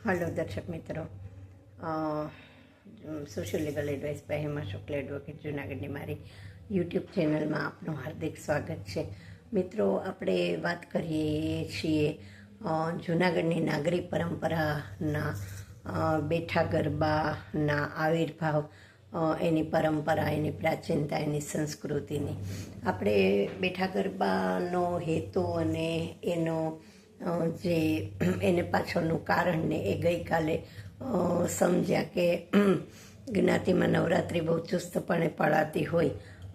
Hello દર્શક મિત્રો, social legal advice by Hema Shukla advocate જૂનાગઢની મારી યુટ્યુબ ચેનલમાં આપનું હાર્દિક સ્વાગત છે. મિત્રો, આપણે વાત કરીએ છીએ જૂનાગઢની નાગરિક પરંપરાના બેઠા ગરબાના આવિર્ભાવ, એની પરંપરા, એની પ્રાચીનતા, એની સંસ્કૃતિની. આપણે બેઠા ગરબાનો હેતુ અને એનો જે એને પાછળનું કારણ ને એ ગઈકાલે સમજ્યા કે જ્ઞાતિમાં નવરાત્રિ બહુ ચુસ્તપણે પડાતી હોય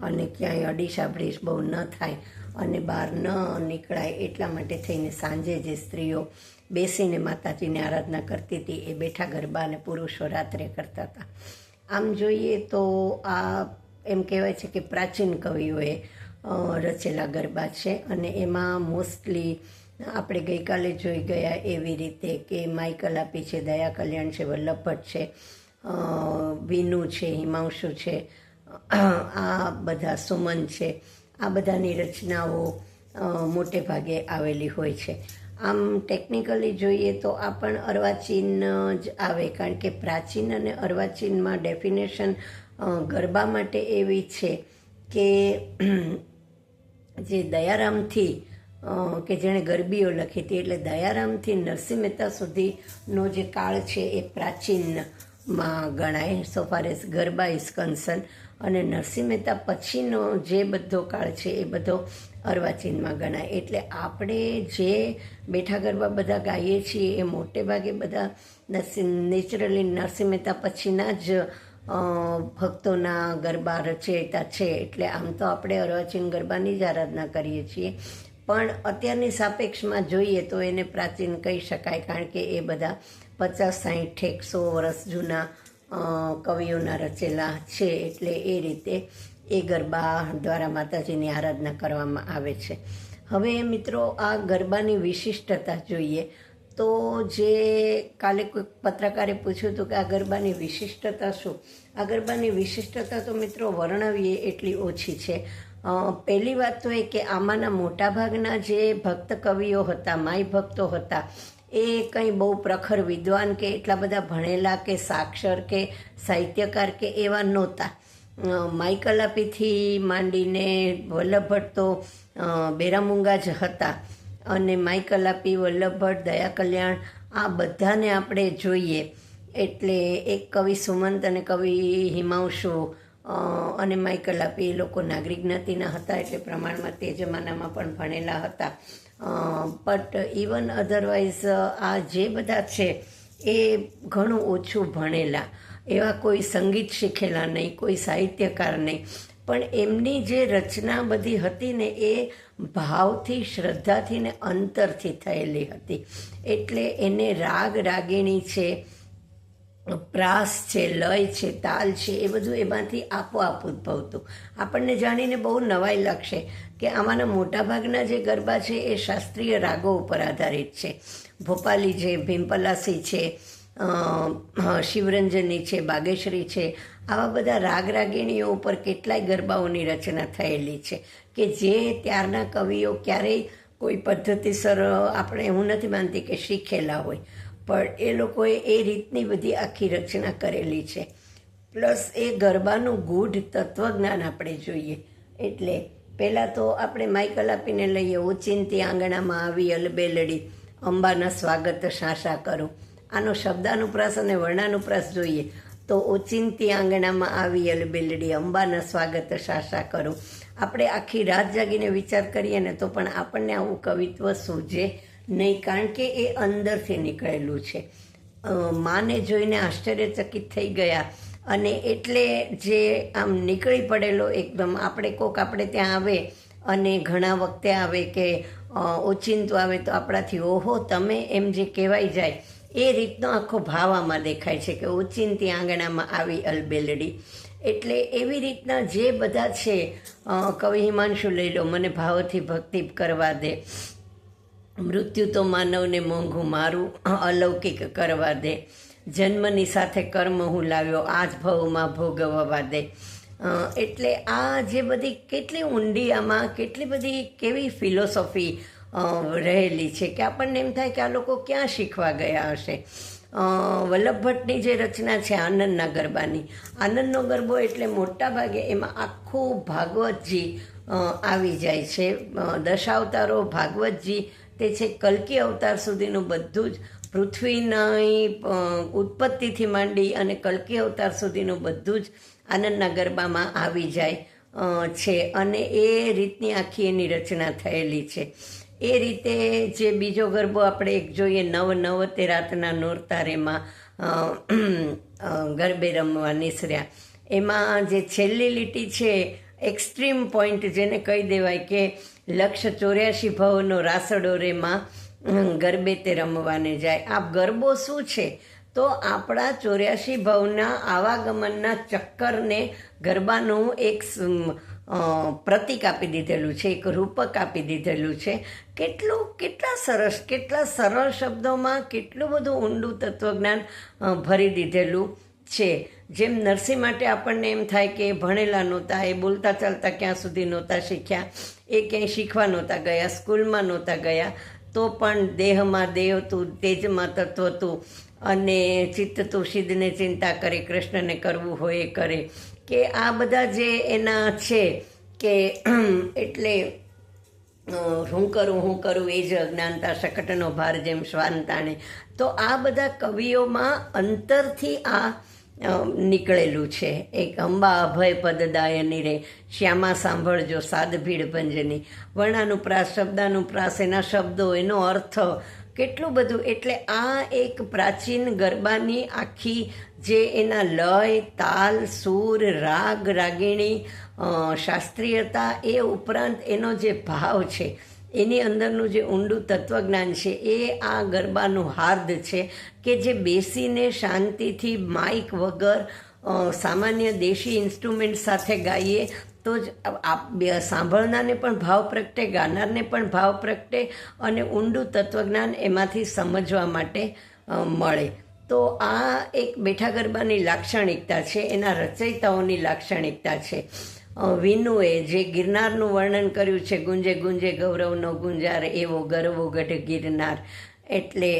અને ક્યાંય અડીસાબડીશ બહુ ન થાય અને બહાર ન નીકળાય, એટલા માટે થઈને સાંજે જે સ્ત્રીઓ બેસીને માતાજીની આરાધના કરતી હતી એ બેઠા ગરબા અને પુરુષો રાત્રે કરતા હતા. આમ જોઈએ તો આ એમ કહેવાય છે કે પ્રાચીન કવિઓએ રચેલા ગરબા છે અને એમાં મોસ્ટલી આપણે ગઈકાલે જોઈ ગયા એવી રીતે કે માઇકલ આપી છે, દયા કલ્યાણ છે, વલ્લભ ભટ્ટ છે, વિનુ છે, હિમાંશુ છે, આ બધા સુમન છે, આ બધાની રચનાઓ મોટે ભાગે આવેલી હોય છે. આમ ટેકનિકલી જોઈએ તો આ પણ અર્વાચીન જ આવે, કારણ કે પ્રાચીન અને અર્વાચીનમાં ડેફિનેશન ગરબા માટે એવી છે કે જે દયારામથી કે જેણે ગરબીઓ લખી હતી, એટલે દયારામથી નરસિંહ મહેતા સુધીનો જે કાળ છે એ પ્રાચીનમાં ગણાય સો far as garba is concern, અને નરસિંહ મહેતા પછીનો જે બધો કાળ છે એ બધો અર્વાચીનમાં ગણાય. એટલે આપણે જે બેઠા ગરબા બધા ગાઈએ છીએ એ મોટે ભાગે બધા નેચરલી નરસિંહ મહેતા પછીના જ ભક્તોના ગરબા રચયિતા છે. એટલે આમ તો આપણે અર્વાચીન ગરબાની જ આરાધના કરીએ છીએ, પણ અત્યારની સાપેક્ષમાં જોઈએ તો એને પ્રાચીન કહી શકાય, કારણ કે એ બધા 50, 60, 100 વર્ષ જૂના કવિઓના રચેલા છે. એટલે એ રીતે એ ગરબા દ્વારા માતાજીની આરાધના કરવામાં આવે છે. હવે મિત્રો, આ ગરબાની વિશિષ્ટતા જોઈએ તો જે કાલે કોઈ પત્રકારે પૂછ્યું હતું કે આ ગરબાની વિશિષ્ટતા શું? આ ગરબાની વિશિષ્ટતા તો મિત્રો વર્ણવીએ એટલી ઓછી છે. પહેલી વાત તો એ કે આમાંના મોટાભાગના જે ભક્ત કવિઓ હતા, માય ભક્તો હતા, એ કંઈ બહુ પ્રખર વિદ્વાન કે એટલા બધા ભણેલા કે સાક્ષર કે સાહિત્યકાર કે એવા નહોતા. માઇકલ આપીથી માંડીને વલ્લભ ભટ્ટ તો બેરામુંગા જ હતા, અને માઇકલ આપી, વલ્લભ ભટ્ટ, દયા કલ્યાણ, આ બધાને આપણે જોઈએ એટલે એક કવિ સુમંત અને કવિ હિમાંશુ અને માઇકલ આપી, એ લોકો નાગરિક જ્ઞાતિના હતા, એટલે પ્રમાણમાં તે જમાનામાં પણ ભણેલા હતા. બટ ઇવન અધરવાઇઝ આ જે બધા છે એ ઘણું ઓછું ભણેલા, એવા કોઈ સંગીત શીખેલા નહીં, કોઈ સાહિત્યકાર નહીં, પણ એમની જે રચના બધી હતી ને એ ભાવથી, શ્રદ્ધાથી ને અંતરથી થયેલી હતી. એટલે એને રાગ રાગિણી છે, પ્રાસ છે, લય છે, તાલ છે, એ બધું એમાંથી આપોઆપ ઉદ્ભવતું. આપણને જાણીને બહુ નવાઈ લાગશે કે આમાંના મોટાભાગના જે ગરબા છે એ શાસ્ત્રીય રાગો ઉપર આધારિત છે. ભોપાલી છે, ભીમપલાસી છે, શિવરંજની છે, બાગેશ્વરી છે, આવા બધા રાગ રાગિણીઓ ઉપર કેટલાય ગરબાઓની રચના થયેલી છે કે જે ત્યારના કવિઓ ક્યારેય કોઈ પદ્ધતિસર, આપણે હું નથી માનતી કે શીખેલા હોય, પણ એ લોકોએ એ રીતની બધી આખી રચના કરેલી છે. પ્લસ એ ગરબાનું ગૂઢ તત્વજ્ઞાન આપણે જોઈએ. એટલે પહેલાં તો આપણે માઇકલ આપીને લઈએ, ઓચિંતી આંગણામાં આવી અલબેલડી, અંબાના સ્વાગત શાશા કરું. આનો શબ્દાનુપ્રાસ અને વર્ણાનુપ્રાસ જોઈએ તો ઓચિંતી આંગણામાં આવી અલબેલડી, અંબાના સ્વાગત શાશા કરું. આપણે આખી રાત જાગીને વિચાર કરીએ ને તો પણ આપણને આવું કવિત્વ સૂઝે નહીં, કારણ કે એ અંદરથી નીકળેલું છે. માને જોઈને આશ્ચર્યચકિત થઈ ગયા, અને એટલે જે આમ નીકળી પડેલો એકદમ, આપણે ત્યાં આવે અને ઘણા વખતે આવે કે ઓચિંતું આવે તો આપણાથી ઓહો તમે એમ જે કહેવાય જાય એ રીતનો આખો ભાવ આમાં દેખાય છે કે ઓચિંતી આંગણામાં આવી અલબેલડી. એટલે એવી રીતના જે બધા છે, કવિ હિમાંશુ લઈ લો, મને ભાવથી ભક્તિ કરવા દે, મૃત્યુ તો માનવને મોંઘું મારું અલૌકિક કરવા દે, જન્મની સાથે કર્મ હું લાવ્યો આજ ભવમાં ભોગવવા દે. એટલે આ જે બધી કેટલી ઊંડી, આમાં કેટલી બધી કેવી ફિલોસોફી રહેલી છે કે આપણને એમ થાય કે આ લોકો ક્યાં શીખવા ગયા હશે. વલ્લભ ભટ્ટની જે રચના છે આનંદના ગરબાની, આનંદનો ગરબો એટલે મોટા ભાગે એમાં આખું ભાગવતજી આવી જાય છે. દશાવતારો ભાગવતજી તે છે કલ્કી અવતાર સુધીનું બધું જ પૃથ્વીની ઉત્પત્તિથી માંડી અને કલ્કી અવતાર સુધીનું બધું જ આનંદના ગરબામાં આવી જાય છે અને એ રીતની આખી એની રચના થયેલી છે. એ રીતે જે બીજો ગરબો આપણે એક જોઈએ, નવ નવતે રાતના નોરતારેમાં ગરબે રમવા નિસર્યા, એમાં જે છેલ્લી લીટી છે એક્સ્ટ્રીમ પોઈન્ટ જેને કહી દેવાય કે 184 ભવનો રાસડો રેમાં ગરબે તે રમવાને જાય. આ ગરબો શું છે તો આપણા 84 ભવના આવાગમનના ચક્કરને ગરબાનું એક પ્રતીક આપી દીધેલું છે, એક રૂપક આપી દીધેલું છે. કેટલા સરળ શબ્દોમાં કેટલું બધું ઊંડું તત્વજ્ઞાન ભરી દીધેલું છે. જેમ નરસિંહ માટે આપણને એમ થાય કે ભણેલા નહોતા, એ બોલતા ચાલતા ક્યાં સુધી નહોતા શીખ્યા, એ ક્યાંય શીખવા નહોતા ગયા, સ્કૂલમાં નહોતા ગયા, તો પણ દેહમાં દેહ તું, તેજમાં તત્વ તું, અને ચિત્ત તું સિદ્ધને ચિંતા કરે, કૃષ્ણને કરવું હોય એ કરે, કે આ બધા જે એના છે કે એટલે હું કરું એ જ અજ્ઞાનતા, શકટનો ભાર જેમ શ્વાન તાણે. તો આ બધા કવિઓમાં અંતરથી આ નીકળેલું છે. એક અંબા અભય પદદાયની રે, શ્યામા સાંભળજો સાદ ભીડ ભંજની, વર્ણાનુપ્રાસ, શબ્દાનુપ્રાસ, એના શબ્દો, એનો અર્થ, કેટલું બધું. એટલે આ એક પ્રાચીન ગરબાની આખી જે એના લય, તાલ, સૂર, રાગ, રાગિણી, શાસ્ત્રીયતા, એ ઉપરાંત એનો જે ભાવ છે, એની અંદરનું જે ઊંડું તત્વજ્ઞાન છે, એ આ ગરબાનું હાર્દ છે કે જે બેસીને શાંતિથી માઇક વગર સામાન્ય દેશી ઇન્સ્ટ્રુમેન્ટ સાથે ગાઈએ તો જ સાંભળનારને પણ ભાવ પ્રગટે, ગાનારને પણ ભાવ પ્રગટે અને ઊંડું તત્વજ્ઞાન એમાંથી સમજવા માટે મળે. તો આ એક બેઠા ગરબાની લાક્ષણિકતા છે, એના રચયિતાઓની લાક્ષણિકતા છે. વિનુએ જે ગિરનારનું વર્ણન કર્યું છે, ગુંજે ગુંજે ગૌરવનો ગુંજાર, એવો ગરવો ગઢ ગિરનાર, એટલે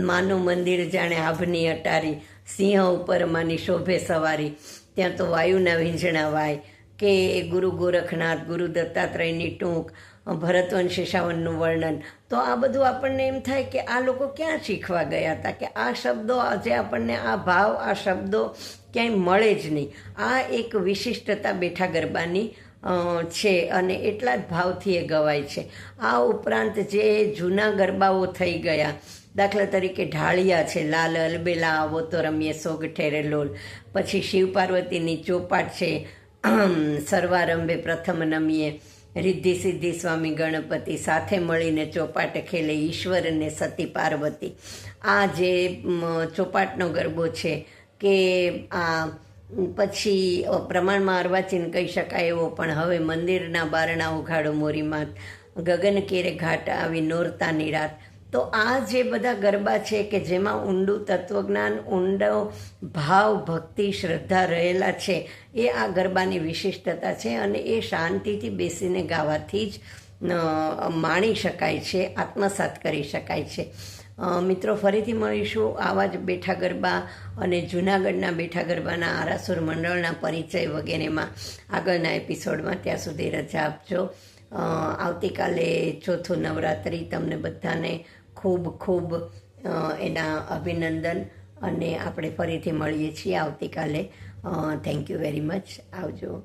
માનું મંદિર જાણે આભની અટારી, સિંહ ઉપર માની શોભે સવારી, ત્યાં તો વાયુના વીંઝણા વાય, કે ગુરુ ગોરખનાથ, ગુરુ દત્તાત્રેયની ટૂંક, ભરતવંશ શેષાવનનું વર્ણન. તો આ બધું આપણને એમ થાય કે આ લોકો ક્યાં શીખવા ગયા હતા, કે આ શબ્દો આજે આપણને આ ભાવ, આ શબ્દો ક્યાંય મળે જ નહીં. આ એક વિશિષ્ટતા બેઠા ગરબાની છે અને એટલા જ ભાવથી એ ગવાય છે. આ ઉપરાંત જે જૂના ગરબાઓ થઈ ગયા, દાખલા તરીકે ઢાળિયા છે, લાલ અલબેલા આવો તો રમીએ સોગ ઠેરે લોલ, પછી શિવ પાર્વતીની ચોપાટ છે, સર્વારંભે પ્રથમ નમીએ, રિદ્ધિ સિદ્ધિ સ્વામી ગણપતિ, સાથે મળીને ચોપાટ ખેલે ઈશ્વર ને સતી પાર્વતી. આ જે ચોપાટનો ગરબો છે કે આ પછી પ્રમાણમાં અર્વાચીન કહી શકાય એવો, પણ હવે મંદિરના બારણા ઉઘાડો મોરીમાં, ગગન કેરે ઘાટ આવી નોરતાની રાત. તો આ જે બધા ગરબા છે કે જેમાં ઊંડું તત્વજ્ઞાન, ઊંડો ભાવ, ભક્તિ, શ્રદ્ધા રહેલા છે, એ આ ગરબાની વિશિષ્ટતા છે અને એ શાંતિથી બેસીને ગાવાથી જ માણી શકાય છે, આત્મસાત કરી શકાય છે. મિત્રો, ફરીથી મળીશું આવા જ બેઠા ગરબા અને જૂનાગઢના બેઠા ગરબાના આરાસુર મંડળના પરિચય વગેરેમાં આગળના એપિસોડમાં. ત્યાં સુધી રજા આપજો. આવતીકાલે ચોથું નવરાત્રિ, તમને બધાને ખૂબ ખૂબ એના અભિનંદન અને આપણે ફરીથી મળીએ છીએ આવતીકાલે. Thank you very much. આવજો.